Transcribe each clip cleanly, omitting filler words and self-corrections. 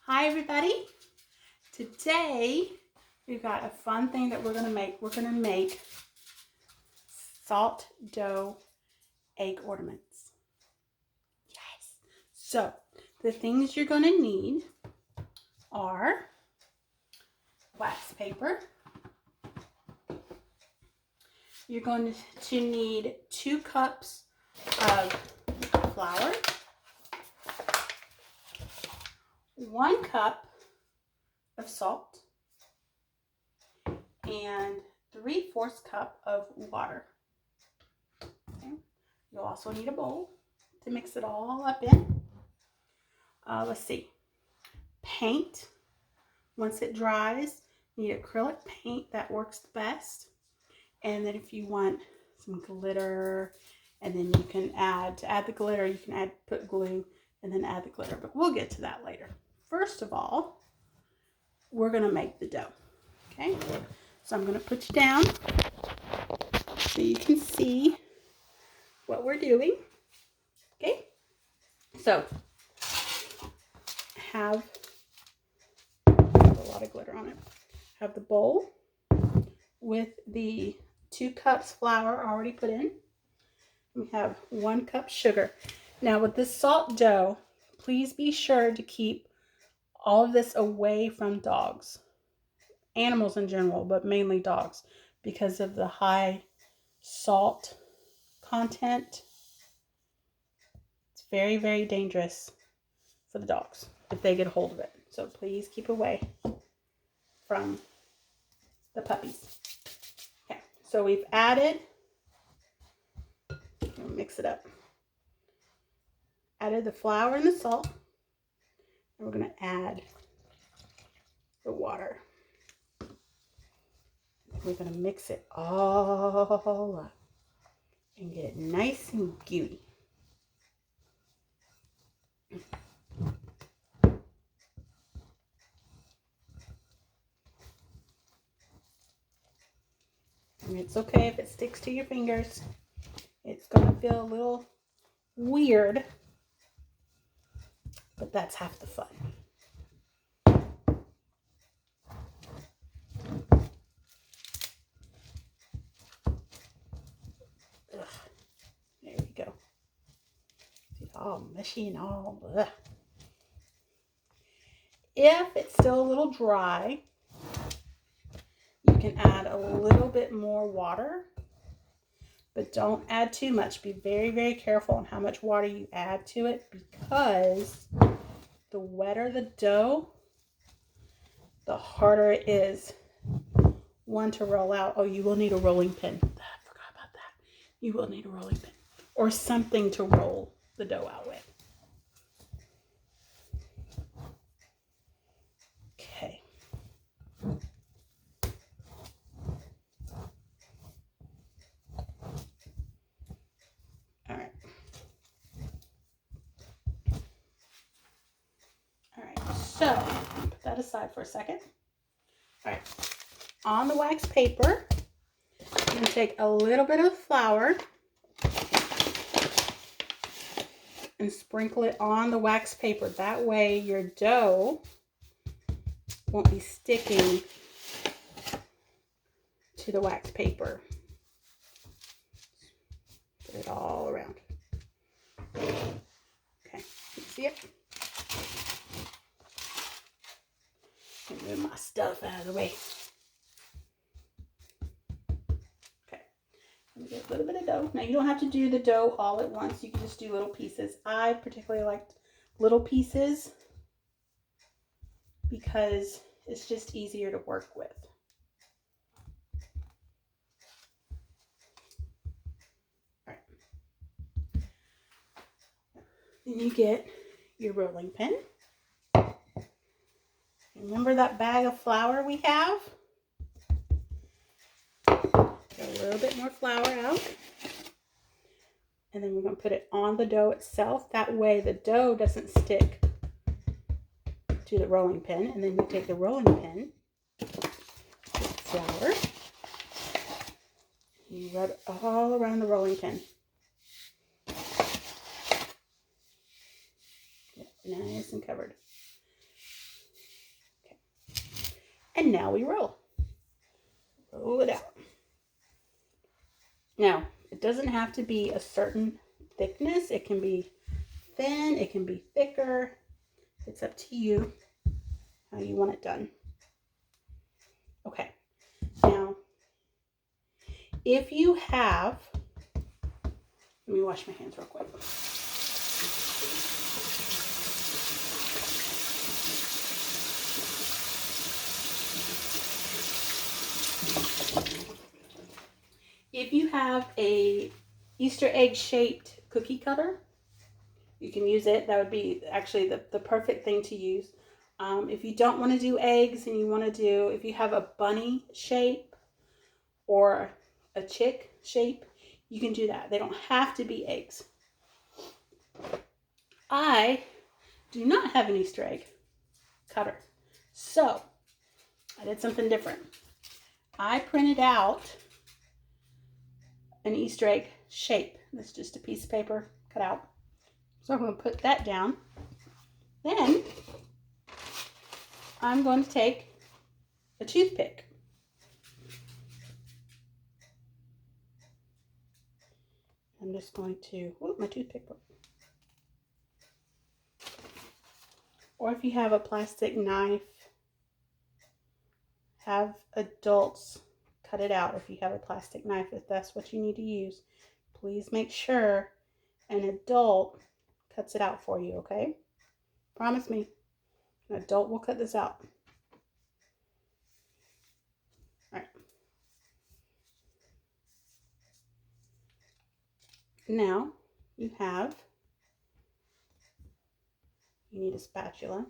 Hi everybody. Today we've got a fun thing that we're going to make. We're going to make salt dough egg ornaments. Yes. So the things you're going to need are wax paper. You're going to need 2 cups of flour, 1 cup of salt, and 3/4 cup of water. Okay. You'll also need a bowl to mix it all up in. Let's see. Paint. Once it dries, you need acrylic paint. That works the best. And then if you want some glitter, and then you can add the glitter, you can put glue and then add the glitter. But we'll get to that later. First of all, we're going to make the dough. Okay. So I'm going to put you down so you can see what we're doing. Okay. So have a lot of glitter on it. Have the bowl with the 2 cups flour already put in. We have 1 cup sugar. Now with this salt dough, please be sure to keep all of this away from dogs. Animals in general, but mainly dogs, because of the high salt content. It's very, very dangerous for the dogs if they get a hold of it. So please keep away from the puppies. Okay, so we've added, mix it up. Added the flour and the salt. And we're going to add the water. We're going to mix it all up and get it nice and gooey. And it's okay if it sticks to your fingers. It's going to feel a little weird, but that's half the fun. Ugh. There we go. It's all mushy and all. Ugh. If it's still a little dry, you can add a little bit more water, but don't add too much. Be very, very careful on how much water you add to it, because the wetter the dough, the harder it is, one, to roll out. Oh, you will need a rolling pin. I forgot about that. You will need a rolling pin or something to roll the dough out with. Okay. All right. All right. So put that aside for a second. All right. On the wax paper, you're going to take a little bit of flour and sprinkle it on the wax paper. That way your dough won't be sticking to the wax paper. Put it all around. Okay, you see it? Move my stuff out of the way. Okay, let me get a little bit of dough. Now you don't have to do the dough all at once. You can just do little pieces. I particularly liked little pieces because it's just easier to work with. All right. Then you get your rolling pin. Remember that bag of flour we have? Get a little bit more flour out. And then we're going to put it on the dough itself. That way the dough doesn't stick to the rolling pin. And then you take the rolling pin with flour. You rub it all around the rolling pin. Get nice and covered. And now we roll. Roll it out. Now, it doesn't have to be a certain thickness. It can be thin, it can be thicker. It's up to you how you want it done. Okay, now, if you have, let me wash my hands real quick. If you have a Easter egg shaped cookie cutter, you can use it. That would be actually the perfect thing to use. If you don't want to do eggs and you want to do, if you have a bunny shape or a chick shape, you can do that. They don't have to be eggs. I do not have an Easter egg cutter, so I did something different. I printed out an Easter egg shape. That's just a piece of paper cut out. So I'm going to put that down. Then I'm going to take a toothpick. I'm just going to, my toothpick broke. Or if you have a plastic knife, have adults cut it out. If you have a plastic knife, if that's what you need to use, please make sure an adult cuts it out for you, okay? Promise me, an adult will cut this out. All right. Now you need a spatula.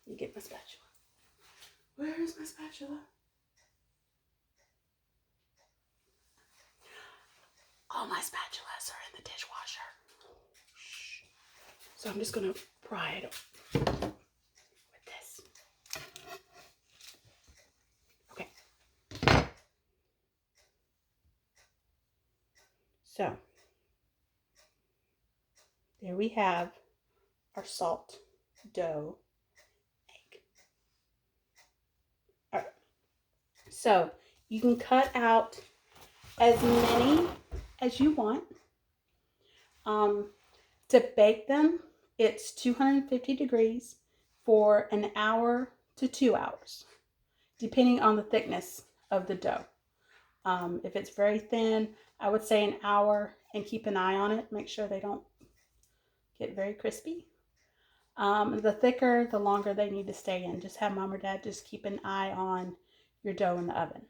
You get my spatula. Where is my spatula? All my spatulas are in the dishwasher. Shh. So I'm just going to pry it with this. Okay. So there we have our salt dough egg. All right. So you can cut out as many as you want. To bake them, it's 250 degrees for an hour to 2 hours, depending on the thickness of the dough. If it's very thin, I would say an hour, and keep an eye on it. Make sure they don't get very crispy. The thicker, the longer they need to stay in. Just have mom or dad just keep an eye on your dough in the oven.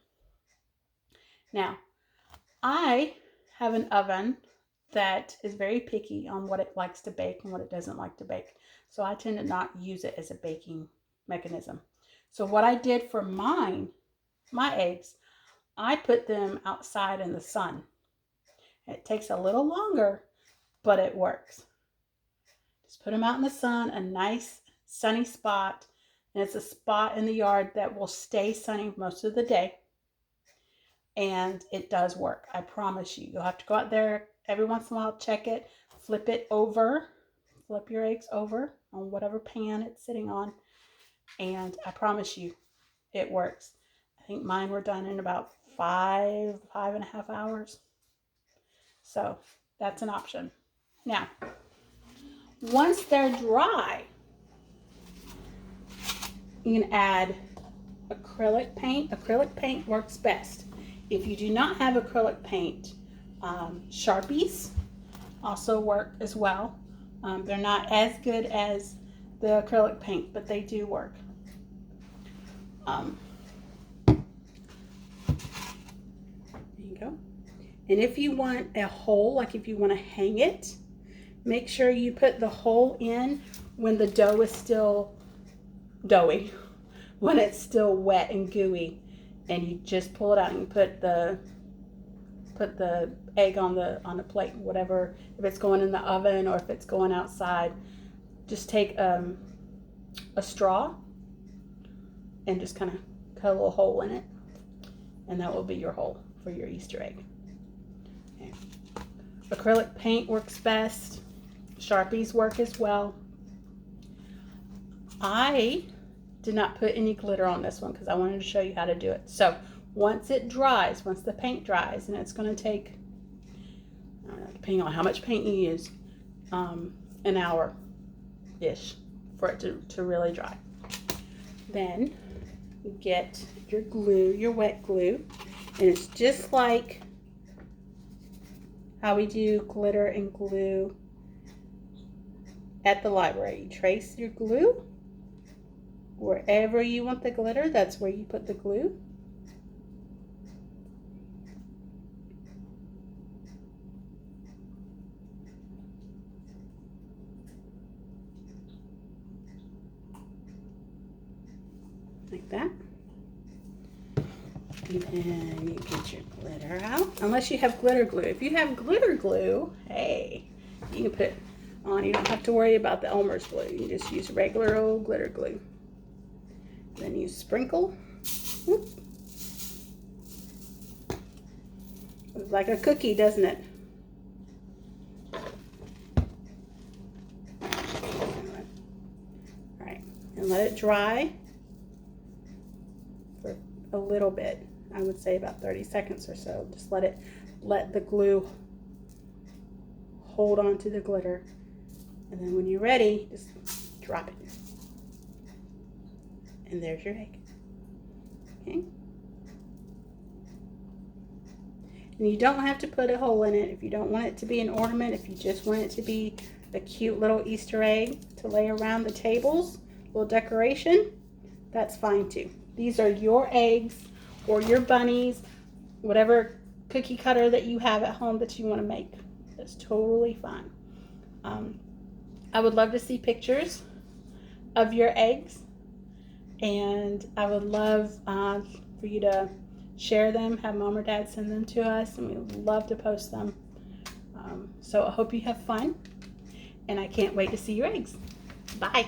Now, I have an oven that is very picky on what it likes to bake and what it doesn't like to bake. So I tend to not use it as a baking mechanism. So what I did for my eggs, I put them outside in the sun. It takes a little longer, but it works. Just put them out in the sun, a nice sunny spot. And it's a spot in the yard that will stay sunny most of the day. And it does work. I promise you. You'll have to go out there every once in a while, check it, flip it over, flip your eggs over on whatever pan it's sitting on. And I promise you, it works. I think mine were done in about 5.5 hours. So that's an option. Now, once they're dry, you can add acrylic paint. Acrylic paint works best. If you do not have acrylic paint, Sharpies also work as well. They're not as good as the acrylic paint, but they do work. There you go. And if you want a hole, like if you want to hang it, make sure you put the hole in when the dough is still doughy, when it's still wet and gooey, and you just pull it out and you put the egg on the plate, whatever, if it's going in the oven or if it's going outside. Just take a straw and just kind of cut a little hole in it, and that will be your hole for your Easter egg. Okay. Acrylic paint works best. Sharpies work as well. I did not put any glitter on this one because I wanted to show you how to do it. So once it dries, once the paint dries, and it's going to take, I don't know, depending on how much paint you use, an hour-ish for it to really dry. Then you get your glue, your wet glue, and it's just like how we do glitter and glue at the library. You trace your glue wherever you want the glitter, that's where you put the glue. Like that. And then you get your glitter out. Unless you have glitter glue. If you have glitter glue, hey, you can put it on. You don't have to worry about the Elmer's glue. You just use regular old glitter glue. Then you sprinkle. Whoop. Looks like a cookie, doesn't it? All right, and let it dry for a little bit. I would say about 30 seconds or so. Just let the glue hold on to the glitter. And then when you're ready, just drop it. And there's your egg. Okay. And you don't have to put a hole in it if you don't want it to be an ornament. If you just want it to be a cute little Easter egg to lay around the tables, little decoration, that's fine too. These are your eggs or your bunnies, whatever cookie cutter that you have at home that you want to make. That's totally fine. I would love to see pictures of your eggs, and I would love for you to share them, have mom or dad send them to us, and we would love to post them. So I hope you have fun, and I can't wait to see your eggs. Bye.